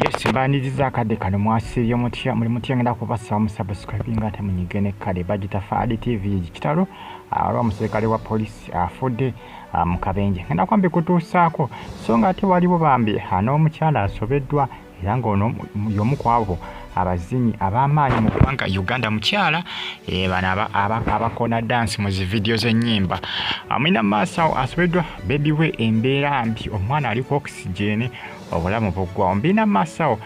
Yes, baniriza akadde kano mwasibye mutya muli mutya ngenda kubasaba musubscribing ate munyigene kale bagita Fadi TV kitalo alwa muserikale wa polisi afudde mu Kabenje ngenda kwambi kutuusaako so nga ate waliwo bambi n'omukyala Asobeddwa era ng'ono y'omu kwabo abazinyi ab'amaanyi mu ggwanga Uganda mukyala bano abakona dance mu zi video z'ennyimba amina Maasawo Asobeddwa baby we Embeera Mbi omwana aliko oxygen Obulamu buggwawo mbina Maasawo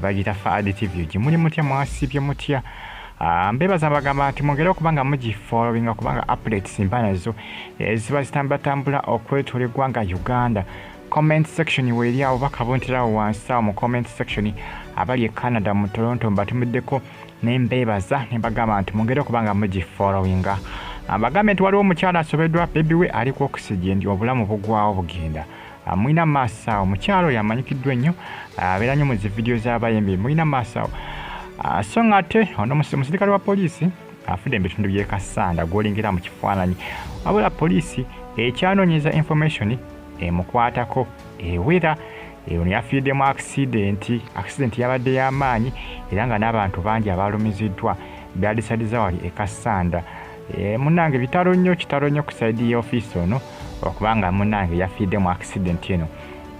bagita Fadi TV gimuli mutya mwasibye mutya mbebaza bagamba nti mwongere okubanga mugifollowinga kubanga updates mbanazo ziba zitambatambula okwetula eggwanga Uganda. Comment section weri awo bakabonterawo wansi awo mu comment section abali e Canada mu Toronto mbatumiddeko nembebaza nebagamba nti mwongere okubanga mugifollowinga bagambe nti waliwo omukyala Asobeddwa baby we aliko oxygen obulamu buggwawo Bugenda. Mwina Maasawo mukyalo yamanyikiddwa ennyo abeera nnyo mu zi video z'abayimbi mwina Maasawo so ngate ono musirikale wa polisi afudde mu bitundu by'e Kasanda gw'olengera mu kifaananyi wabula polisi ekyanoonyeza information emukwatako ewera ono yafiiddemu accident yabadde y'amaanyi era nga n'abantu bangi abalumiziddwa byadisadiza wali e Kasanda munnange kitalo nnyo ku saidi y'ofiisi ono okubanga munnange yafiiddemu accident eno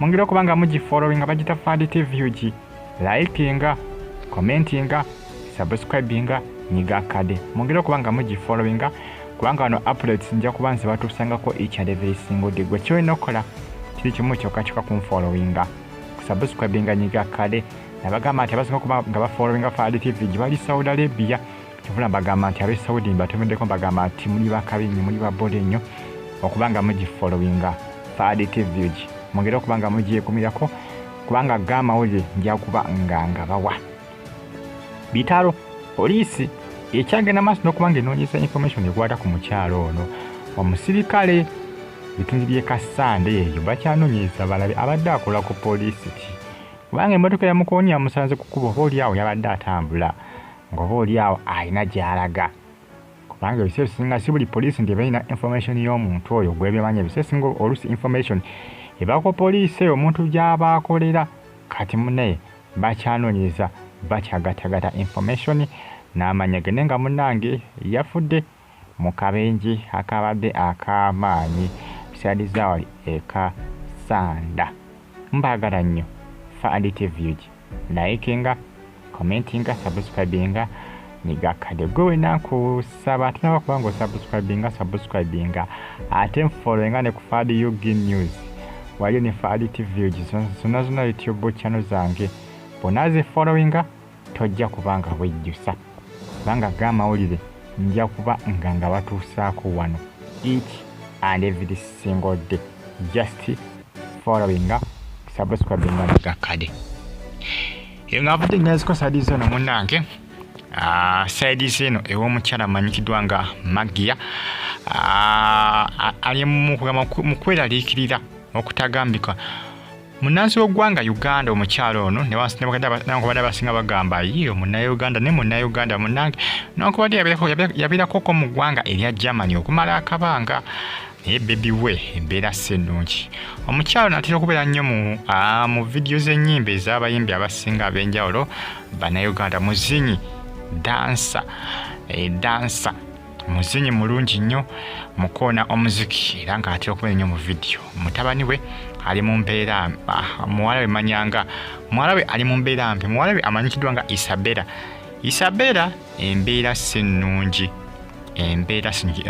mwongere okubanga mugifollowinga bagita Fadi TV likinga commentinga subscribinga nyiga kade mwongere okubanga mugifollowinga kubanga wano updates nja kuba nze batuusangako each and every single day gwe kyolina okukola kiri kimu kyokka kunfollowinga subscribinga nyiga kade nabagamba nti abasinga okuba nga bafollowinga Fadi TV gibali Saudi Arabia kivula mbagamba nti abe Saudi mbatumiddeko mbagamba nti muli bakabinyi muli babole nnyo okubanga mugifollowinga Fadi TV mwongere okubanga mugyekumirako kubanga gamawulire nja kuba nga bawa bitalo polisi ekyagenda maaso n'okubanga enoonyeza information ekwata ku mukyalo ono omusirikale bitundu by'e Kasanda eyo bakyanoonyeza balabe abadde akola ku polisi ti kubanga emmotoka yamukoonyi yamusanze ku kkubo obaolyawo yabadde atambula ng'obaolyawo alina gy'alaga kubanga ebiseera bisinga si buli polisi nti balina information y'omuntu oyo gwebimanya ebiseera bisinga oluusi information ebako polisi omuntu gy'abaakolera kati munnaye bakyanoonyeza bakyagatagata information n'amanya gene nga munnange yafudde mu kabenje akabadde ak'amaanyi bisadiza wali e Kasanda. Mbagala nnyo Fadi TV likinga commentinga subscribinga nigakade gwe nakusaba tunaba kubanga subscribinga ate followinga ne ku Fadi News waliyo ne Fadi TV zonna YouTube channel zange bonaze followinga tojja kubanga wejjusa kubanga gamawulire nja kuba nga batuusaako wano each and every single day just followinga subscribinga nigakade ngavudde nyaziko side zino munnange side zino ew'omukyala amanyikiddwa nga Magia ali mu kweraliikirira okutagambika munnansi w'eggwanga Uganda omukyalo ono newankubadde abasinga bagamba ye omunnauganda ne munnauganda munnange newankubadde yabeerako mu ggwanga erya Germany okumala akabanga naye baby we Embeera ennungi omukyalo natera okubeera nnyo mu video z'ennyimba ez'abayimbi abasinga ab'enjawulo bannauganda muzinyi dansa muzinyi mulungi nnyo mukoona omuziki era nga atera okubeera nnyo mu video mutabani we ali mu mbeera muwala we manyanga muwala we ali mu mbeera mbi muwala we amanyikiddwa nga Isabella Embeera ennungi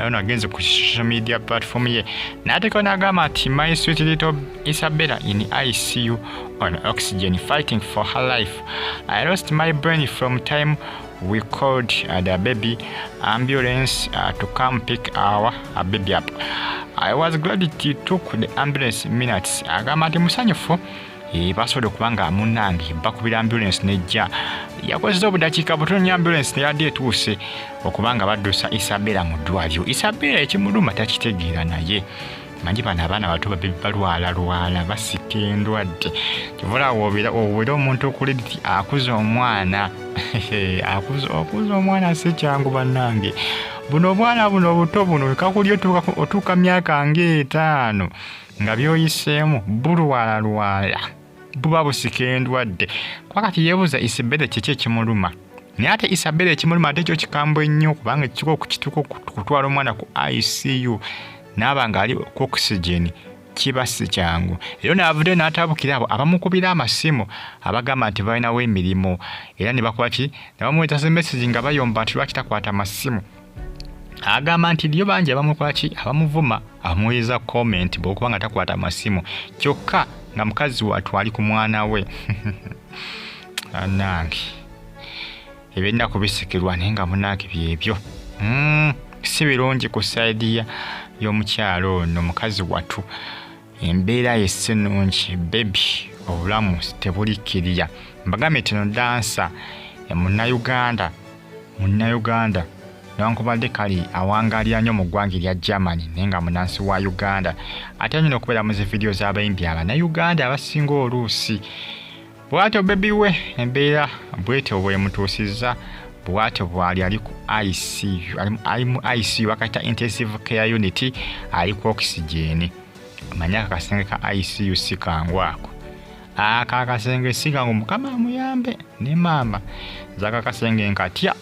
ono agenze ku social media platform ye n'ateekawo n'agamba nti my sweet little Isabella in ICU on oxygen fighting for her life. I lost my brain from time we called the baby ambulance to come pick our baby up. I was glad it took the ambulance minutes. Agamba nti musanyufu basobodde okubanga munnange bakubira ambulance nejja yakozesa obudakiika butono nnyo ambulance neyadde etuuse okubanga baddusa Isabella mu ddwaliro. Isabella ekimuluma takitegeera naye manyi bano abaana bato balwala basika endwadde kivula wobeera omuntu okuledi akuza omwana okuza omwana si kyangu bannange buno obwana buno obuto buno kakuli otuuka myaka nga 5 nga byoyiseemu bulwala buba busika endwadde. Kwakati yeebuuza Isabella kiki ekimuluma. Naye ate Isabella ekimuluma ate kyo kikambwe nnyo kubanga ekiko okukituuka kutwala omwana ku ICU n'aba ng'ali ku oxygen kiba si kyangu. Era n'avudde n'atabukira abo abamukubira amasimu abagamba nti balinawo emirimu era ne bakola ki ne bamuweetaza message nga bayomba nti lwaki takwata amasimu. Agamba nti lyo bangi abamukola ki abamuvuma abamuweereza comment bw'okuba nga takwata amasimu kyokka nga mukazi wattu ali ku mwana we. Anange ebirina kubisikirwa naye nga munange byebyo si birungi ku saidi y'omukyalo ono mukazi wattu. Embeera ye si nnungi bebi, obulamu tebulikkirira. Mbagambye tino dansa munnayuganda newankubadde kali awangaalira nnyo mu ggwanga erya Germany naye nga munansi wa Uganda ate nyina okubeera mu zi vidiyo z'abayimbi abannayuganda abasinga oluusi. Bw'atyo bebi we embeera bwetyo bwemutuusizza bw'atyo bw'ali ali ku ICU ali mu ICU bakayita intensive care unit ali ku oxygen. Manya akasenge ka ICU si kangu ako. Aka akasenge si kangu Mukama amuyambe ne maama zaka kasenge nkatya.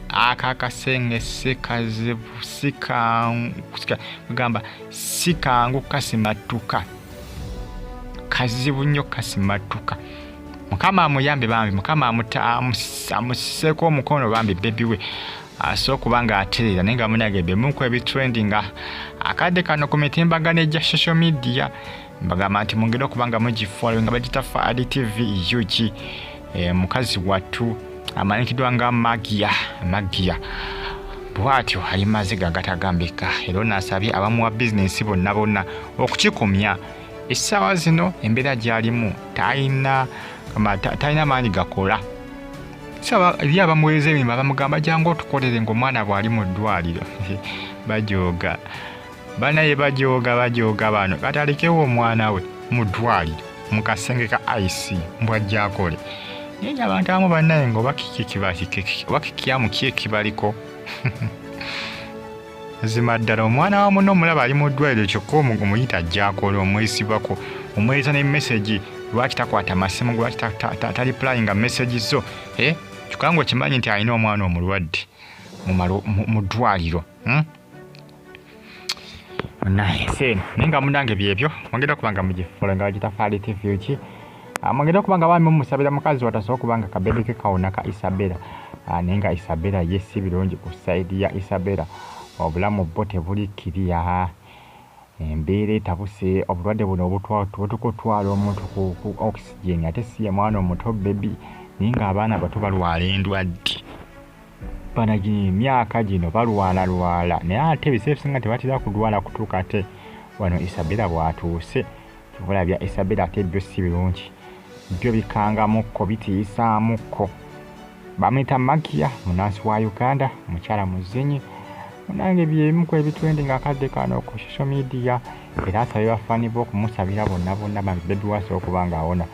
Aka akasenge si kazibu si kangu kugamba si kangu kasimatuka kazibu nnyo kasimatuka. Mukama amuyambe bambi, Mukama amusseeko omukono bambi bebi we asobola okuba nga atereera naye nga munage bemuku ebitrendinga akadde kano ku mitimbagano egya social media. Mbagamba nti mungenda okuba nga mugifollow nga bagita Fadi TV UG. Mukazi wattu amanyikiddwa nga Magia bw'atyo ali maziga gatagambika era n'asabye abamuwa bizinensi bonna okukikumya. Essaawa zino embeera gy'alimu talina maanyi gakola. Saba eri abamuweereza emirimu abamugamba jangu otukolere ng'omwana bw'ali mu ddwaliro. Bajooga banaye bajooga bano kati alekewo omwana we mu ddwaliro mu kasenge ka ICU mbw'ajja akole. Naye abantu abamu bannaye ng'oba kikyamu ki ekibaliko. Zima ddala omwana wa muno omulaba ali mu ddwaliro kyokka omuyita ajja akole omwesibako omwereeza ne message lwaki takwata amasimu lwaki taliplayinga message zo. Kyokka ng'okimanyi nti alina omwana omulwadde mu ddwaliro. Naye nga munange byebyo mwongera okuba nga mugifuula nga bagita Fadi TV ki mwongera okuba nga bami mumusabira mukazi watasobola okuba nga akabebi ke kawona ka Isabella naye nga Isabella ye si birungi ku saidi ya Isabella. Obulamu bwo tebulikkirira. Embeera etabuse obulwadde buno obutukutwala omuntu ku oxygen ate si ye mwana omuto bebi naye nga abaana bato balwala endwadde. Bana emyaka gino balwala naye ate ebiseera ebisinga tebatera kulwala kutuuka ate wano Isabella bw'atuuse. Kyobola bya Isabella ate byo si birungi byo bikangamukko bitiisaamukko. Bamuyita Magia munansi wa Uganda mukyala muzinyi munange byemu ku ebitrendi nga akadde kano ku social media era asabye bafani b'okumusabira bonna bebi wasobola okuba nga awona.